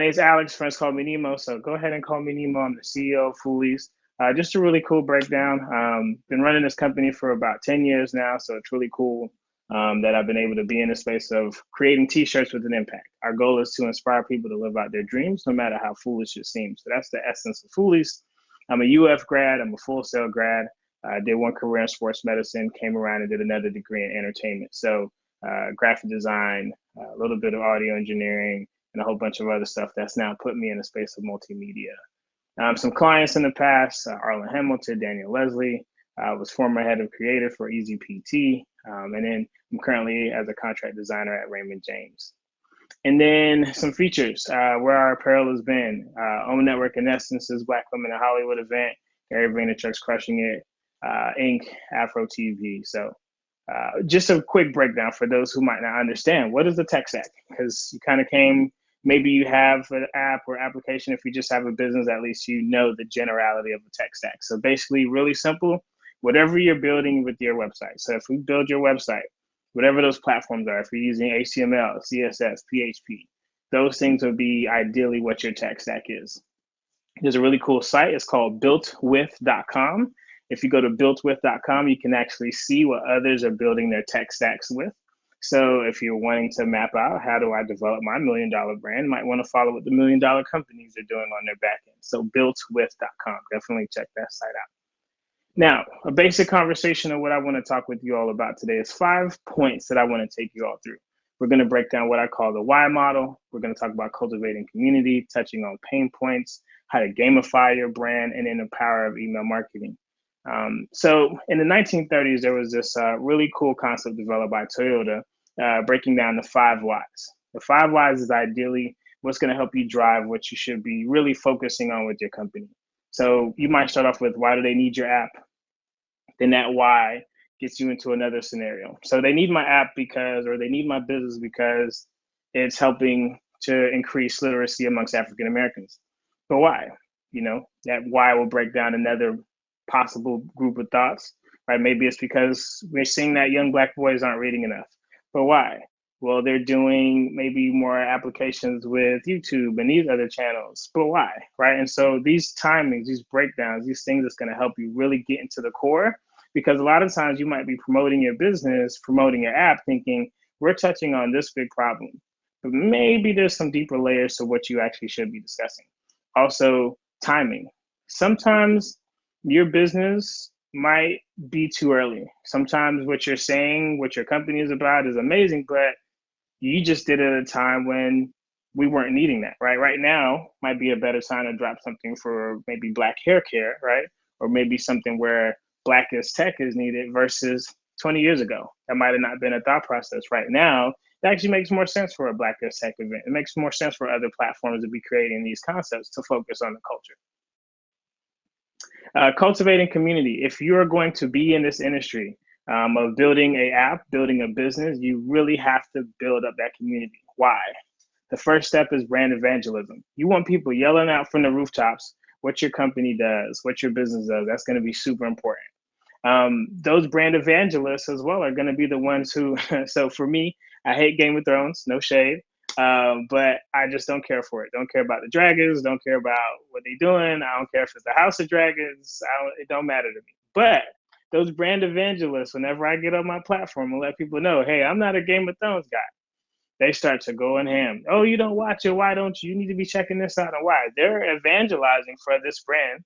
name's Alex. Friends call me Nemo, so go ahead and call me Nemo. I'm the CEO of Foolies. Just a really cool breakdown. Been running this company for about 10 years now, so it's really cool that I've been able to be in the space of creating T-shirts with an impact. Our goal is to inspire people to live out their dreams, no matter how foolish it seems. So that's the essence of Foolies. I'm a UF grad. I'm a Full Sail grad. I did one career in sports medicine, came around and did another degree in entertainment. So graphic design, a little bit of audio engineering, and a whole bunch of other stuff that's now put me in the space of multimedia. Some clients in the past, Arlen Hamilton, Daniel Leslie, was former head of creative for EasyPT, and then I'm currently as a contract designer at Raymond James. And then some features, where our apparel has been. Own Network in Essence's Black Women in Hollywood event, Gary Vaynerchuk's Crushing It, Inc., Afro TV. So just a quick breakdown for those who might not understand. What is the tech stack? Because you kind of came, maybe you have an app or application. If you just have a business, at least you know the generality of the tech stack. So basically, really simple, whatever you're building with your website. So if we build your website, whatever those platforms are, if you're using HTML, CSS, PHP, those things would be ideally what your tech stack is. There's a really cool site. It's called builtwith.com. If you go to builtwith.com, you can actually see what others are building their tech stacks with. So if you're wanting to map out how do I develop my $1 million brand, you might want to follow what the $1 million companies are doing on their back end. So builtwith.com, definitely check that site out. Now, a basic conversation of what I want to talk with you all about today is 5 points that I want to take you all through. We're going to break down what I call the why model. We're going to talk about cultivating community, touching on pain points, how to gamify your brand, and then the power of email marketing. So in the 1930s, there was this really cool concept developed by Toyota, breaking down the 5 whys. The 5 whys is ideally what's going to help you drive what you should be really focusing on with your company. So you might start off with, why do they need your app? Then that why gets you into another scenario. So they need my app because, or they need my business because it's helping to increase literacy amongst African Americans. But why? You know, that why will break down another possible group of thoughts, right? Maybe it's because we're seeing that young Black boys aren't reading enough. But why? Well, they're doing maybe more applications with YouTube and these other channels, but why, right? And so these timings, these breakdowns, these things that's going to help you really get into the core, because a lot of times you might be promoting your business, promoting your app, thinking we're touching on this big problem, but maybe there's some deeper layers to what you actually should be discussing. Also, timing. Sometimes your business might be too early. Sometimes what you're saying, what your company is about is amazing, but you just did it at a time when we weren't needing that, right? Right now might be a better time to drop something for maybe Black hair care, right? Or maybe something where Black is tech is needed versus 20 years ago. That might have not been a thought process. Right now, it actually makes more sense for a Black is tech event. It makes more sense for other platforms to be creating these concepts to focus on the culture. Cultivating community. If you're going to be in this industry of building an app, building a business, you really have to build up that community. Why? The first step is brand evangelism. You want people yelling out from the rooftops what your company does, what your business does. That's going to be super important. Those brand evangelists as well are going to be the ones who, so for me, I hate Game of Thrones, no shade. But I just don't care for it. Don't care about the dragons. Don't care about what they're doing. I don't care if it's the House of Dragons. It don't matter to me. But those brand evangelists, whenever I get on my platform and let people know, hey, I'm not a Game of Thrones guy, they start to go in ham. Oh, you don't watch it. Why don't you? You need to be checking this out. And why? They're evangelizing for this brand.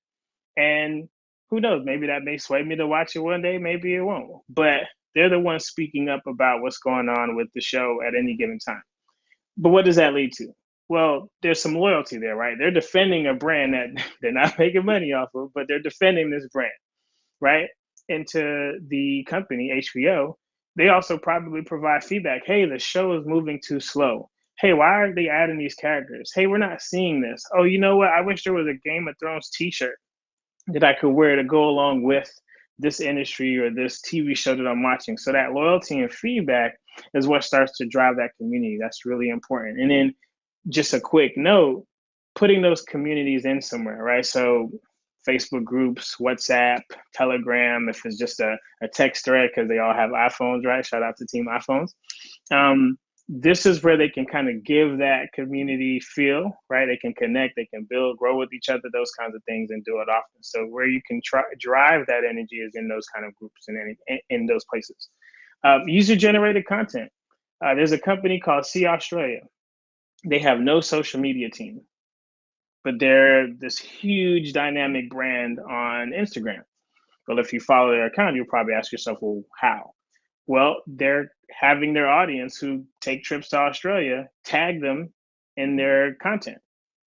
And who knows? Maybe that may sway me to watch it one day. Maybe it won't. But they're the ones speaking up about what's going on with the show at any given time. But what does that lead to? Well, there's some loyalty there, right? They're defending a brand that they're not making money off of, but they're defending this brand, right? And to the company, HBO, they also probably provide feedback. Hey, the show is moving too slow. Hey, why aren't they adding these characters? Hey, we're not seeing this. Oh, you know what? I wish there was a Game of Thrones t-shirt that I could wear to go along with this industry or this TV show that I'm watching. So that loyalty and feedback is what starts to drive that community. That's really important. And then just a quick note, putting those communities in somewhere, right? So Facebook groups, WhatsApp, Telegram, if it's just a text thread, because they all have iPhones, right? Shout out to Team iPhones. this is where they can kind of give that community feel, right? They can connect, they can build, grow with each other, those kinds of things, and do it often. So where you can drive that energy is in those kind of groups and in those places. User generated content. There's a company called See Australia. They have no social media team, but they're this huge dynamic brand on Instagram. Well, if you follow their account, you'll probably ask yourself, well, how? Well, they're having their audience who take trips to Australia tag them in their content.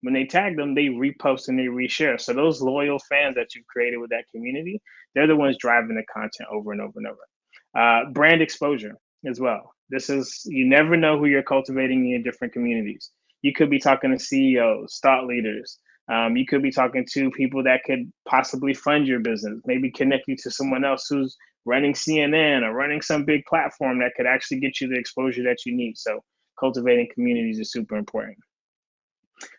When they tag them, they repost and they reshare. So those loyal fans that you've created with that community, they're the ones driving the content over and over and over. Brand exposure as well. This is, you never know who you're cultivating in your different communities. You could be talking to CEOs, thought leaders. You could be talking to people that could possibly fund your business, maybe connect you to someone else who's running CNN or running some big platform that could actually get you the exposure that you need. So cultivating communities is super important.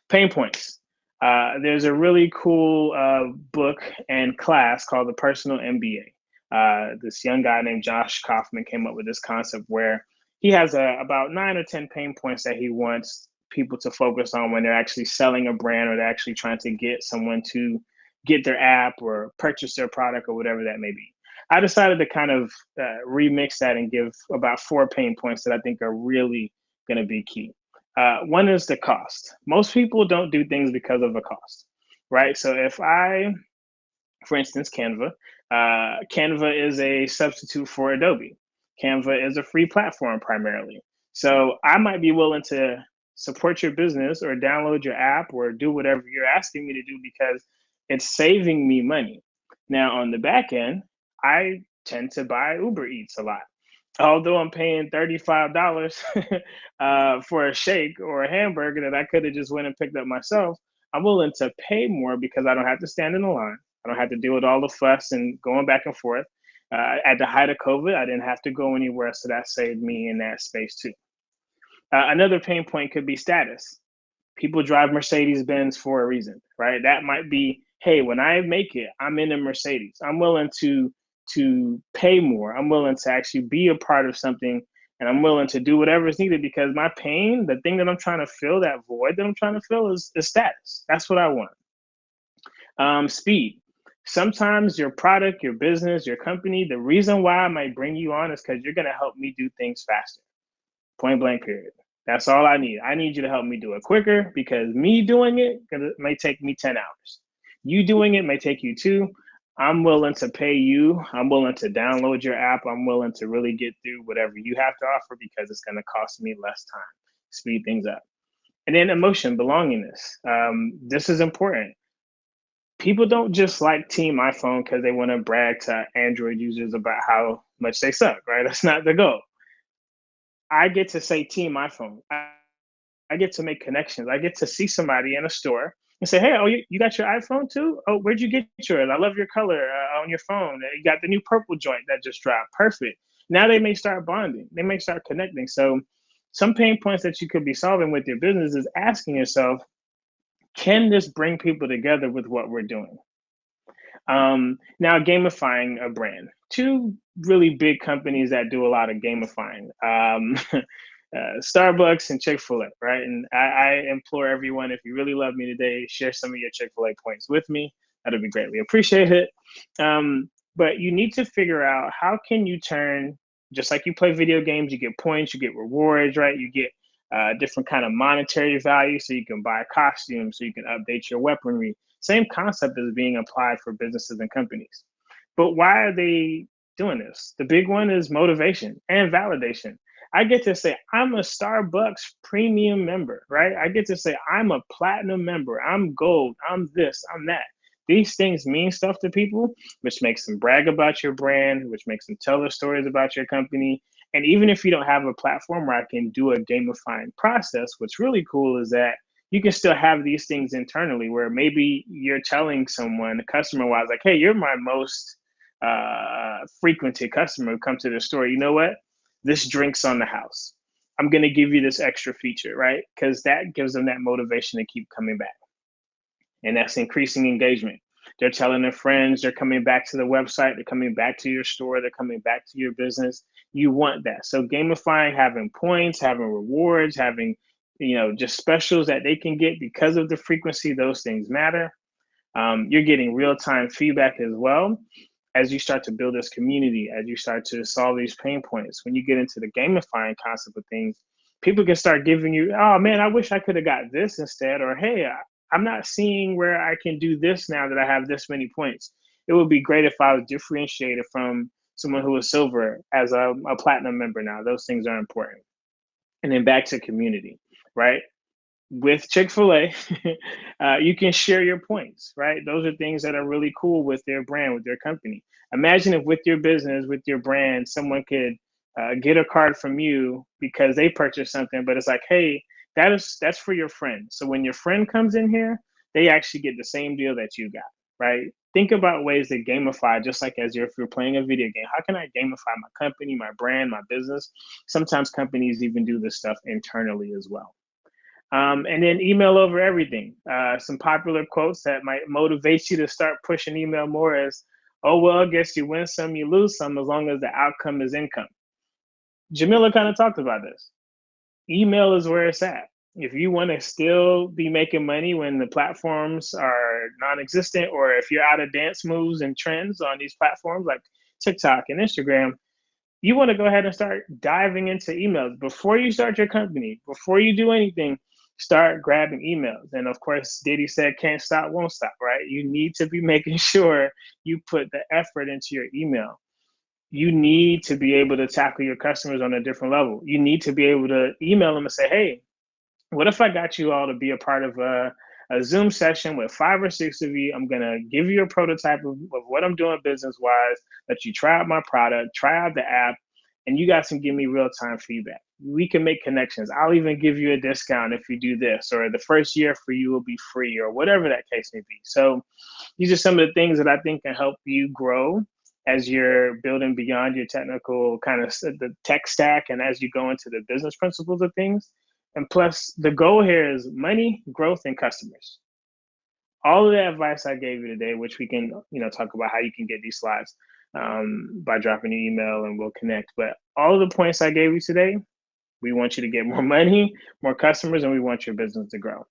Pain points. There's a really cool book and class called the Personal MBA. This young guy named Josh Kaufman came up with this concept where he has about 9 or 10 pain points that he wants people to focus on when they're actually selling a brand or they're actually trying to get someone to get their app or purchase their product or whatever that may be. I decided to kind of remix that and give about 4 pain points that I think are really going to be key. One is the cost. Most people don't do things because of a cost, right? So if I, for instance, Canva is a substitute for Adobe. Canva is a free platform primarily. So I might be willing to support your business or download your app or do whatever you're asking me to do because it's saving me money. Now, on the back end, I tend to buy Uber Eats a lot. Although I'm paying $35 for a shake or a hamburger that I could have just went and picked up myself, I'm willing to pay more because I don't have to stand in the line. I don't have to deal with all the fuss and going back and forth. At the height of COVID, I didn't have to go anywhere, so that saved me in that space too. Another pain point could be status. People drive Mercedes Benz for a reason, right? That might be, hey, when I make it, I'm in a Mercedes. I'm willing to pay more. I'm willing to actually be a part of something, and I'm willing to do whatever is needed because my pain, the thing that I'm trying to fill, that void that I'm trying to fill, is status. That's what I want. Speed. Sometimes your product, your business, your company, the reason why I might bring you on is because you're going to help me do things faster. Point blank, period. That's all I need. I need you to help me do it quicker because me doing it may take me 10 hours. You doing it may take you 2. I'm willing to pay you. I'm willing to download your app. I'm willing to really get through whatever you have to offer because it's going to cost me less time. Speed things up. And then emotion, belongingness. This is important. People don't just like Team iPhone because they want to brag to Android users about how much they suck, right? That's not the goal. I get to say Team iPhone. I get to make connections. I get to see somebody in a store and say, hey, oh, you got your iPhone too? Oh, where'd you get yours? I love your color on your phone. You got the new purple joint that just dropped. Perfect. Now they may start bonding. They may start connecting. So some pain points that you could be solving with your business is asking yourself, can this bring people together with what we're doing? Now, gamifying a brand. 2 really big companies that do a lot of gamifying. Starbucks and Chick-fil-A, right? And I implore everyone, if you really love me today, share some of your Chick-fil-A points with me. That'd be greatly appreciated. But you need to figure out how can you turn, just like you play video games, you get points, you get rewards, right? You get different kind of monetary value, so you can buy costumes, so you can update your weaponry. Same concept is being applied for businesses and companies. But why are they doing this? The big one is motivation and validation. I get to say, I'm a Starbucks premium member, right? I get to say, I'm a platinum member. I'm gold. I'm this, I'm that. These things mean stuff to people, which makes them brag about your brand, which makes them tell their stories about your company. And even if you don't have a platform where I can do a gamifying process, what's really cool is that you can still have these things internally where maybe you're telling someone, customer wise, like, hey, you're my most frequented customer who comes to the store. You know what? This drink's on the house. I'm going to give you this extra feature, right? Because that gives them that motivation to keep coming back. And that's increasing engagement. They're telling their friends, they're coming back to the website, they're coming back to your store, they're coming back to your business. You want that. So gamifying, having points, having rewards, having, just specials that they can get because of the frequency, those things matter. You're getting real time feedback as well as you start to build this community, as you start to solve these pain points. When you get into the gamifying concept of things, people can start giving you, oh man, I wish I could have got this instead, or hey, I'm not seeing where I can do this now that I have this many points. It would be great if I was differentiated from someone who was silver as a platinum member now. Those things are important. And then back to community, right? With Chick-fil-A, you can share your points, right? Those are things that are really cool with their brand, with their company. Imagine if with your business, with your brand, someone could get a card from you because they purchased something, but it's like, hey, that's for your friend. So when your friend comes in here, they actually get the same deal that you got, right? Think about ways to gamify, just like as if you're playing a video game. How can I gamify my company, my brand, my business? Sometimes companies even do this stuff internally as well. And then email over everything. Some popular quotes that might motivate you to start pushing email more is, oh, well, I guess you win some, you lose some, as long as the outcome is income. Jamila kind of talked about this. Email is where it's at. If you want to still be making money when the platforms are non-existent, or if you're out of dance moves and trends on these platforms like TikTok and Instagram, you want to go ahead and start diving into emails before you start your company, before you do anything. Start grabbing emails. And of course, Diddy said, can't stop, won't stop, right? You need to be making sure you put the effort into your email. You need to be able to tackle your customers on a different level. You need to be able to email them and say, hey, what if I got you all to be a part of a Zoom session with 5 or 6 of you? I'm going to give you a prototype of what I'm doing business wise, let you try out my product, try out the app, and you guys can give me real time feedback. We can make connections. I'll even give you a discount if you do this, or the first year for you will be free, or whatever that case may be. So these are some of the things that I think can help you grow as you're building beyond your technical kind of the tech stack, and as you go into the business principles of things. And plus, the goal here is money, growth, and customers. All of the advice I gave you today, which we can, talk about how you can get these slides by dropping an email and we'll connect. But all of the points I gave you today, we want you to get more money, more customers, and we want your business to grow.